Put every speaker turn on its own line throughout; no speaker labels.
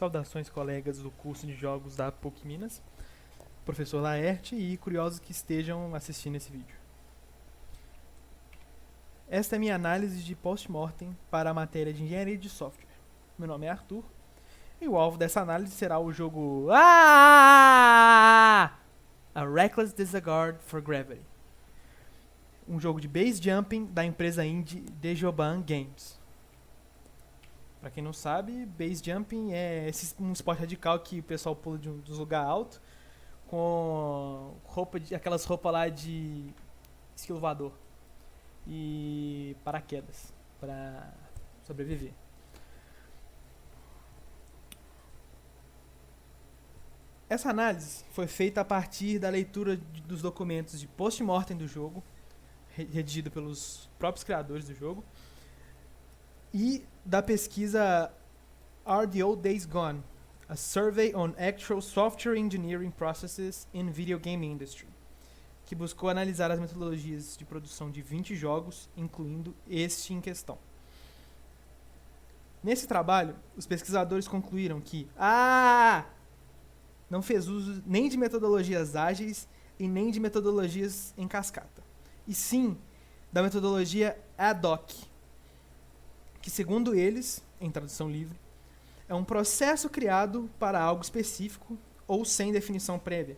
Saudações, colegas do curso de jogos da PUC Minas, professor Laerte e curiosos que estejam assistindo esse vídeo. Esta é minha análise de post-mortem para a matéria de engenharia de software. Meu nome é Arthur e o alvo dessa análise será o jogo A Reckless Disregard for Gravity, um jogo de base jumping da empresa indie Dejoban Games. Pra quem não sabe, base jumping é um esporte radical que o pessoal pula dos lugares altos com aquelas roupas lá de esquilo voador e paraquedas pra sobreviver. Essa análise foi feita a partir da leitura dos documentos de post-mortem do jogo, redigido pelos próprios criadores do jogo, e da pesquisa RDO Days Gone, a Survey on Actual Software Engineering Processes in Video Game Industry, que buscou analisar as metodologias de produção de 20 jogos, incluindo este em questão. Nesse trabalho, os pesquisadores concluíram que não fez uso nem de metodologias ágeis e nem de metodologias em cascata, e sim da metodologia ad hoc, que, segundo eles, em tradução livre, é um processo criado para algo específico ou sem definição prévia.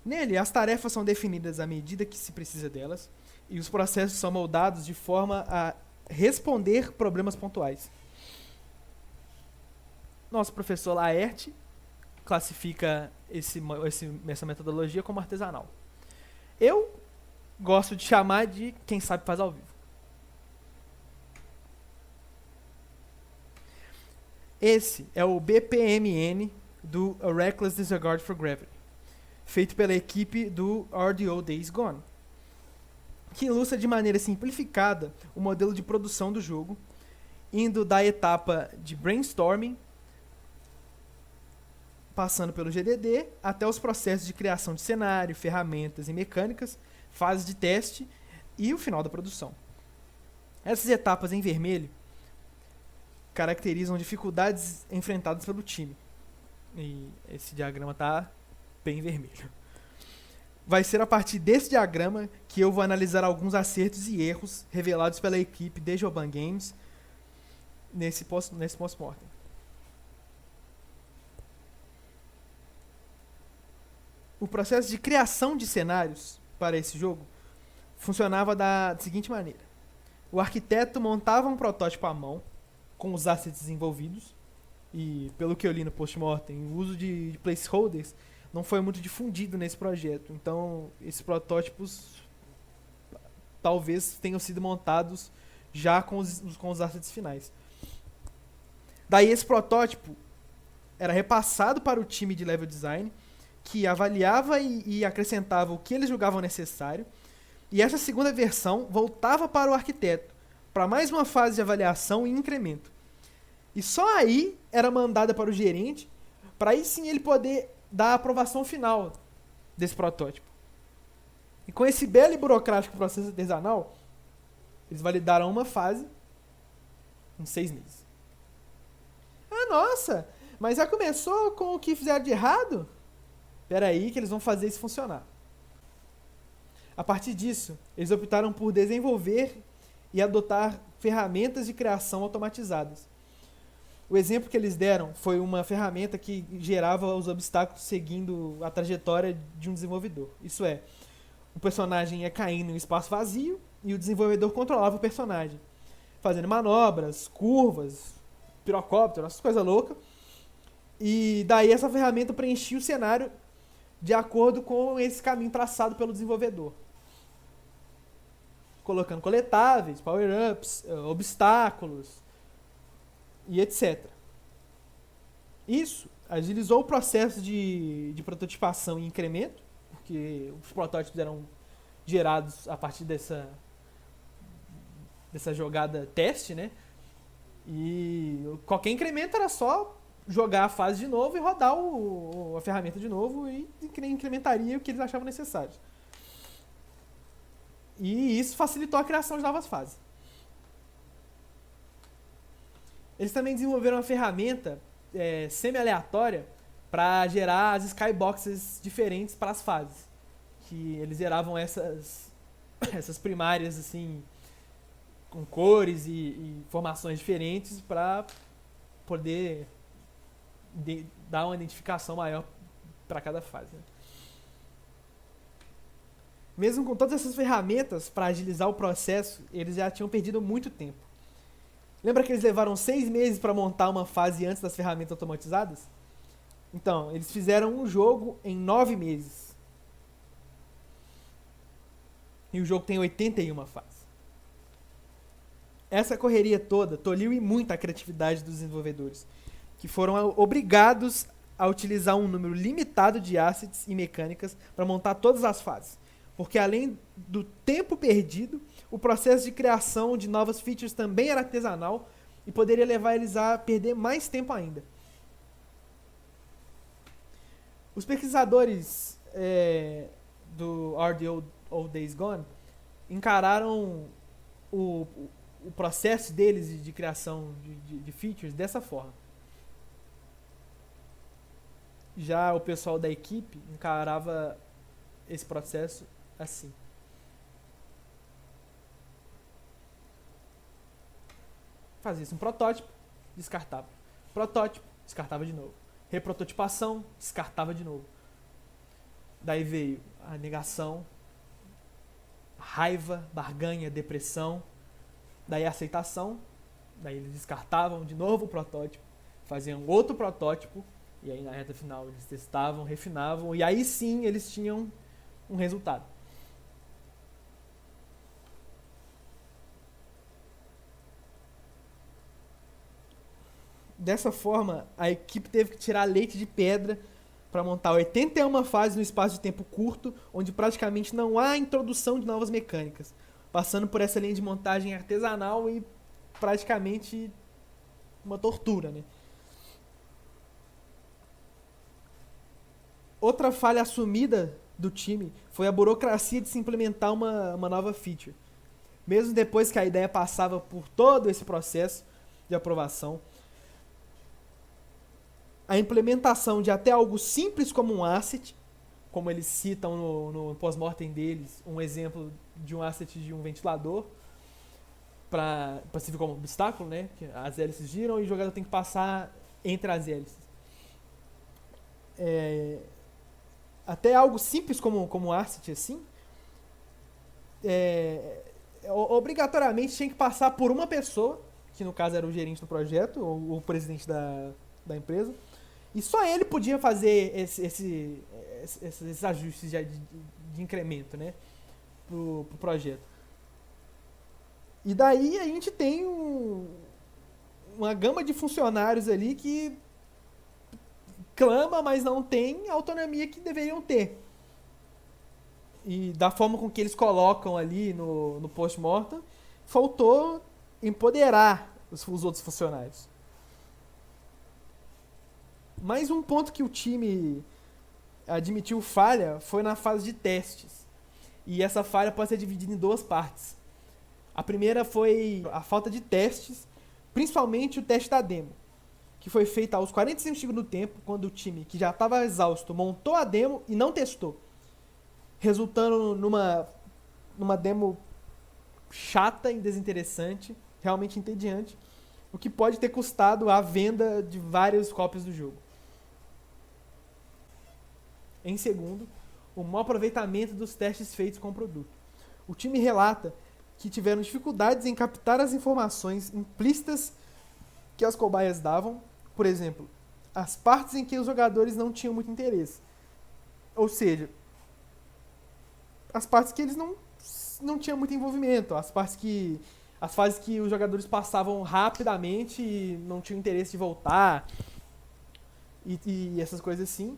Nele, as tarefas são definidas à medida que se precisa delas e os processos são moldados de forma a responder problemas pontuais. Nosso professor Laerte classifica essa metodologia como artesanal. Eu gosto de chamar de quem sabe faz ao vivo. Esse é o BPMN do A Reckless Disregard for Gravity, feito pela equipe do RDO Days Gone, que ilustra de maneira simplificada o modelo de produção do jogo, indo da etapa de brainstorming, passando pelo GDD, até os processos de criação de cenário, ferramentas e mecânicas, fases de teste e o final da produção. Essas etapas em vermelho caracterizam dificuldades enfrentadas pelo time. E esse diagrama está bem vermelho. Vai ser a partir desse diagrama que eu vou analisar alguns acertos e erros revelados pela equipe Dejoban Games nesse post-mortem. O processo de criação de cenários para esse jogo funcionava da seguinte maneira. O arquiteto montava um protótipo à mão, com os assets desenvolvidos, e pelo que eu li no post-mortem, o uso de placeholders não foi muito difundido nesse projeto, então esses protótipos talvez tenham sido montados já com os assets finais. Daí esse protótipo era repassado para o time de level design, que avaliava e acrescentava o que eles julgavam necessário, e essa segunda versão voltava para o arquiteto, para mais uma fase de avaliação e incremento. E só aí era mandada para o gerente, para aí sim ele poder dar a aprovação final desse protótipo. E com esse belo e burocrático processo artesanal, eles validaram uma fase em 6 meses. Nossa, mas já começou com o que fizeram de errado? Espera aí que eles vão fazer isso funcionar. A partir disso, eles optaram por desenvolver e adotar ferramentas de criação automatizadas. O exemplo que eles deram foi uma ferramenta que gerava os obstáculos seguindo a trajetória de um desenvolvedor. Isso é, o personagem ia caindo em um espaço vazio e o desenvolvedor controlava o personagem, fazendo manobras, curvas, pirocóptero, essas coisas loucas. E daí essa ferramenta preenchia o cenário de acordo com esse caminho traçado pelo desenvolvedor, colocando coletáveis, power-ups, obstáculos e etc. Isso agilizou o processo de prototipação e incremento, porque os protótipos eram gerados a partir dessa jogada teste, né? E qualquer incremento era só jogar a fase de novo e rodar a ferramenta de novo e incrementaria o que eles achavam necessário. E isso facilitou a criação de novas fases. Eles também desenvolveram uma ferramenta semi-aleatória para gerar as skyboxes diferentes para as fases. Que eles geravam essas primárias assim com cores e formações diferentes para poder dar uma identificação maior para cada fase. Né? Mesmo com todas essas ferramentas para agilizar o processo, eles já tinham perdido muito tempo. Lembra que eles levaram 6 meses para montar uma fase antes das ferramentas automatizadas? Então, eles fizeram um jogo em 9 meses. E o jogo tem 81 fases. Essa correria toda tolhiu e muito a criatividade dos desenvolvedores, que foram obrigados a utilizar um número limitado de assets e mecânicas para montar todas as fases. Porque além do tempo perdido, o processo de criação de novas features também era artesanal e poderia levar eles a perder mais tempo ainda. Os pesquisadores do Are the Old Days Gone encararam o processo deles de criação de features dessa forma. Já o pessoal da equipe encarava esse processo assim. Fazia-se um protótipo, descartava. Protótipo, descartava de novo. Reprototipação, descartava de novo. Daí veio a negação, raiva, barganha, depressão. Daí a aceitação. Daí eles descartavam de novo o protótipo, faziam outro protótipo. E aí na reta final eles testavam, refinavam. E aí sim eles tinham um resultado. Dessa forma, a equipe teve que tirar leite de pedra para montar 81 fases no espaço de tempo curto, onde praticamente não há introdução de novas mecânicas, passando por essa linha de montagem artesanal e praticamente uma tortura, né? Outra falha assumida do time foi a burocracia de se implementar uma nova feature. Mesmo depois que a ideia passava por todo esse processo de aprovação, a implementação de até algo simples como um asset, como eles citam no pós-mortem deles, um exemplo de um asset de um ventilador, para servir como obstáculo, né? Que as hélices giram e o jogador tem que passar entre as hélices. Até algo simples como um asset assim, obrigatoriamente tinha que passar por uma pessoa, que no caso era o gerente do projeto, ou o presidente da empresa, e só ele podia fazer esses ajustes de incremento, né, pro projeto. E daí a gente tem uma gama de funcionários ali que clama, mas não tem a autonomia que deveriam ter. E da forma com que eles colocam ali no post-mortem, faltou empoderar os outros funcionários. Mais um ponto que o time admitiu falha foi na fase de testes. E essa falha pode ser dividida em 2 partes. A primeira foi a falta de testes, principalmente o teste da demo, que foi feita aos 45 segundos do tempo, quando o time, que já estava exausto, montou a demo e não testou, resultando numa demo chata e desinteressante, realmente entediante, o que pode ter custado a venda de várias cópias do jogo. Em segundo, o mau aproveitamento dos testes feitos com o produto. O time relata que tiveram dificuldades em captar as informações implícitas que as cobaias davam, por exemplo, as partes em que os jogadores não tinham muito interesse. Ou seja, as partes que eles não tinham muito envolvimento, as fases que os jogadores passavam rapidamente e não tinham interesse de voltar, e essas coisas assim,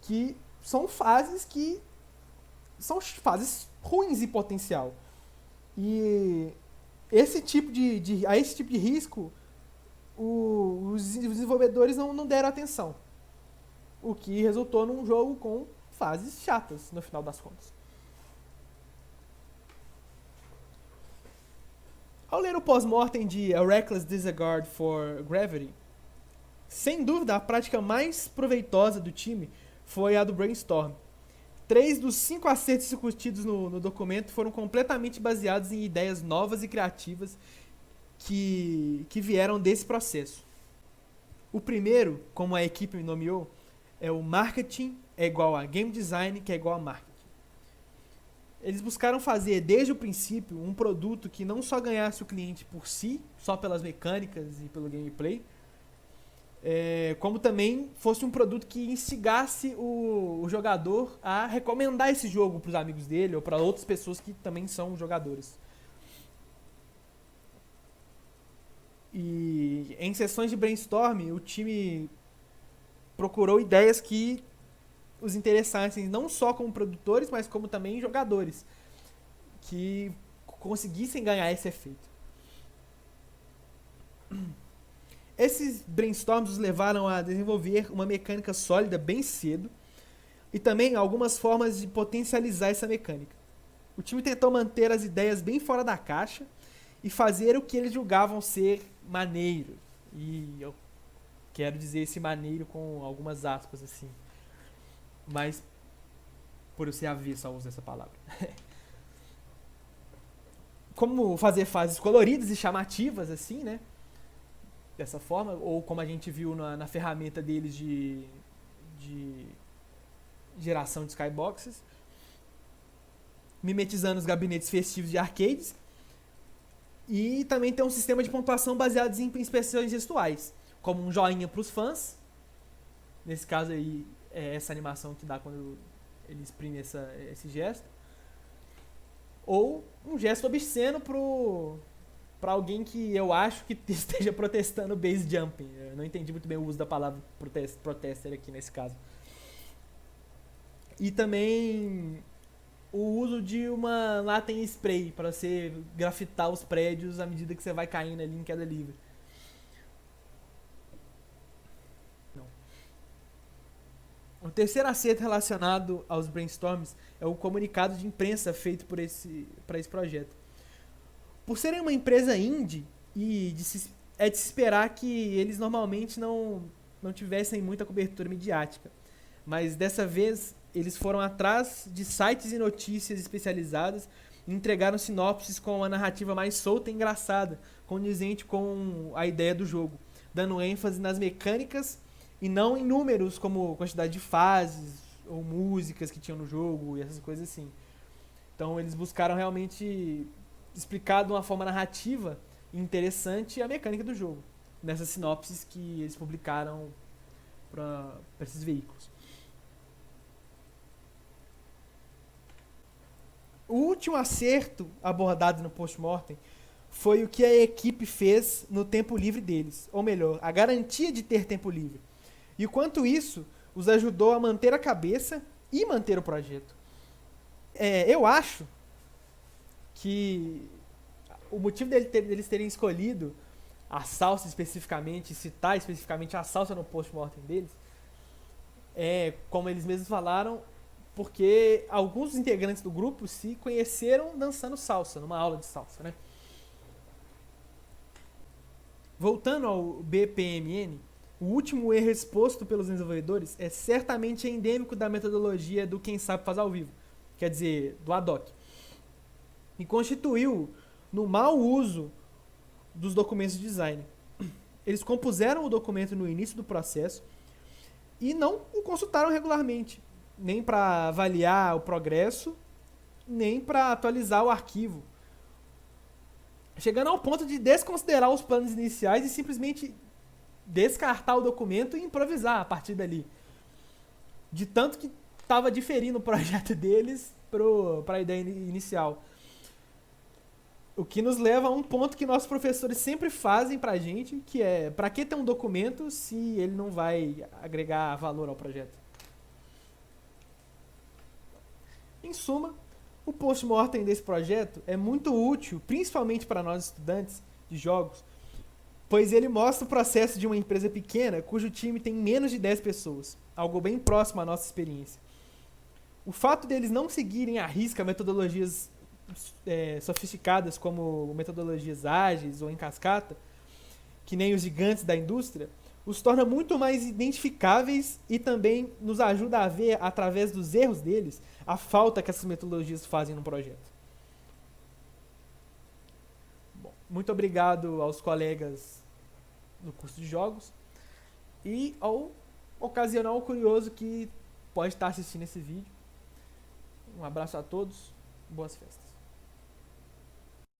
que são fases ruins em potencial. E a esse tipo de risco, os desenvolvedores não deram atenção. O que resultou num jogo com fases chatas, no final das contas. Ao ler o pós-mortem de A Reckless Disregard for Gravity, Sem dúvida, a prática mais proveitosa do time foi a do brainstorm. 3 dos 5 acertos discutidos no documento foram completamente baseados em ideias novas e criativas que vieram desse processo. O primeiro, como a equipe nomeou, é o marketing é igual a game design, que é igual a marketing. Eles buscaram fazer, desde o princípio, um produto que não só ganhasse o cliente por si, só pelas mecânicas e pelo gameplay, como também fosse um produto que instigasse o jogador a recomendar esse jogo para os amigos dele ou para outras pessoas que também são jogadores. E em sessões de brainstorm, o time procurou ideias que os interessassem não só como produtores, mas como também jogadores, que conseguissem ganhar esse efeito. Esses brainstorms os levaram a desenvolver uma mecânica sólida bem cedo e também algumas formas de potencializar essa mecânica. O time tentou manter as ideias bem fora da caixa e fazer o que eles julgavam ser maneiro. E eu quero dizer esse maneiro com algumas aspas assim. Mas por eu ser avesso ao uso dessa palavra. Como fazer fases coloridas e chamativas assim, né? Dessa forma, ou como a gente viu na ferramenta deles de geração de skyboxes, mimetizando os gabinetes festivos de arcades, e também tem um sistema de pontuação baseado em expressões gestuais, como um joinha para os fãs, nesse caso aí é essa animação que dá quando ele exprime esse gesto, ou um gesto obsceno para alguém que eu acho que esteja protestando base jumping. Eu não entendi muito bem o uso da palavra protester aqui nesse caso. E também o uso de uma latem spray para você grafitar os prédios à medida que você vai caindo ali em queda livre. Não. O terceiro acerto relacionado aos brainstorms é o comunicado de imprensa feito para esse projeto. Por serem uma empresa indie, é de se esperar que eles normalmente não tivessem muita cobertura midiática. Mas dessa vez eles foram atrás de sites e notícias especializadas e entregaram sinopses com uma narrativa mais solta e engraçada, condizente com a ideia do jogo, dando ênfase nas mecânicas e não em números como quantidade de fases ou músicas que tinham no jogo e essas coisas assim. Então eles buscaram realmente explicar de uma forma narrativa e interessante a mecânica do jogo, nessas sinopses que eles publicaram para esses veículos. O último acerto abordado no post-mortem foi o que a equipe fez no tempo livre deles, ou melhor, a garantia de ter tempo livre. E o quanto isso os ajudou a manter a cabeça e manter o projeto. Eu acho que o motivo deles terem escolhido a salsa especificamente, citar especificamente a salsa no post-mortem deles, como eles mesmos falaram, porque alguns dos integrantes do grupo se conheceram dançando salsa, numa aula de salsa, né? Voltando ao BPMN, o último erro exposto pelos desenvolvedores é certamente endêmico da metodologia do quem sabe faz ao vivo, quer dizer, do ad hoc, e constituiu no mau uso dos documentos de design. Eles compuseram o documento no início do processo e não o consultaram regularmente, nem para avaliar o progresso, nem para atualizar o arquivo, chegando ao ponto de desconsiderar os planos iniciais e simplesmente descartar o documento e improvisar a partir dali. De tanto que estava diferindo o projeto deles para a ideia inicial. O que nos leva a um ponto que nossos professores sempre fazem pra gente, que é, pra que ter um documento se ele não vai agregar valor ao projeto? Em suma, o post-mortem desse projeto é muito útil, principalmente para nós estudantes de jogos, pois ele mostra o processo de uma empresa pequena cujo time tem menos de 10 pessoas, algo bem próximo à nossa experiência. O fato deles não seguirem à risca metodologias sofisticadas como metodologias ágeis ou em cascata, que nem os gigantes da indústria, os torna muito mais identificáveis e também nos ajuda a ver, através dos erros deles, a falta que essas metodologias fazem no projeto. Bom, muito obrigado aos colegas do curso de jogos e ao ocasional curioso que pode estar assistindo esse vídeo. Um abraço a todos, boas festas.